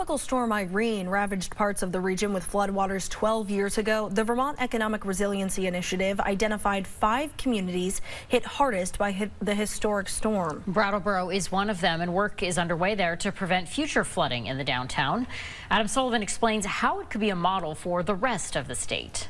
Tropical storm Irene ravaged parts of the region with floodwaters 12 years ago. The Vermont Economic Resiliency Initiative identified 5 communities hit hardest by the historic storm. Brattleboro is one of them, and work is underway there to prevent future flooding in the downtown. Adam Sullivan explains how it could be a model for the rest of the state.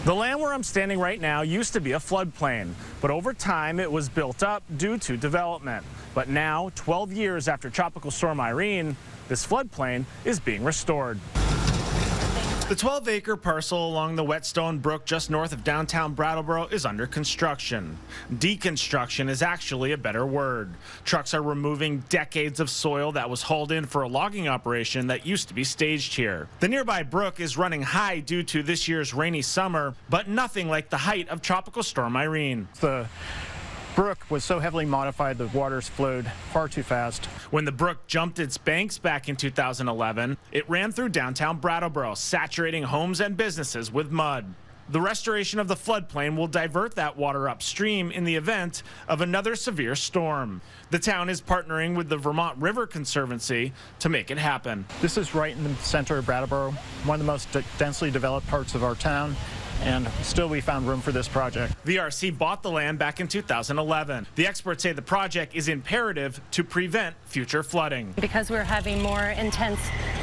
The land where I'm standing right now used to be a floodplain, but over time it was built up due to development. But now, 12 years after Tropical Storm Irene, this floodplain is being restored. The 12-acre parcel along the Whetstone Brook just north of downtown Brattleboro is under construction. Deconstruction is actually a better word. Trucks are removing decades of soil that was hauled in for a logging operation that used to be staged here. The nearby brook is running high due to this year's rainy summer, but nothing like the height of Tropical Storm Irene. The brook was so heavily modified the waters flowed far too fast. When the brook jumped its banks back in 2011, it ran through downtown Brattleboro, saturating homes and businesses with mud. The restoration of the floodplain will divert that water upstream in the event of another severe storm. The town is partnering with the Vermont River Conservancy to make it happen. This is right in the center of Brattleboro, one of the most densely developed parts of our town. And still we found room for this project. VRC bought the land back in 2011. The experts say the project is imperative to prevent future flooding. Because we're having more intense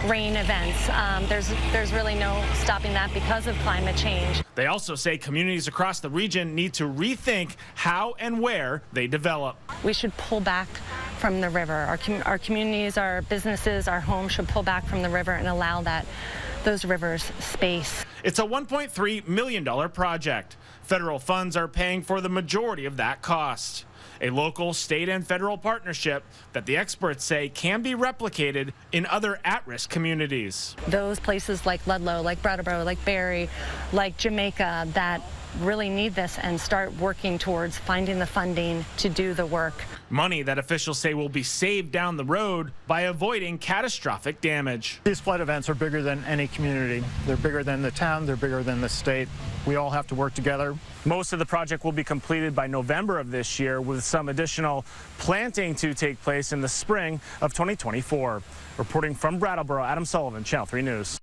rain events, there's really no stopping that because of climate change. They also say communities across the region need to rethink how and where they develop. We should pull back from the river. Our communities, our businesses, our homes should pull back from the river and allow those rivers space. It's a $1.3 million project. Federal funds are paying for the majority of that cost. A local, state, and federal partnership that the experts say can be replicated in other at-risk communities. Those places like Ludlow, like Brattleboro, like Barre, like Jamaica that really need this and start working towards finding the funding to do the work. Money that officials say will be saved down the road by avoiding catastrophic damage. These flood events are bigger than any community. They're bigger than the town, they're bigger than the state. We all have to work together. Most of the project will be completed by November of this year, with some additional planting to take place in the spring of 2024. Reporting from Brattleboro, Adam Sullivan, Channel 3 News.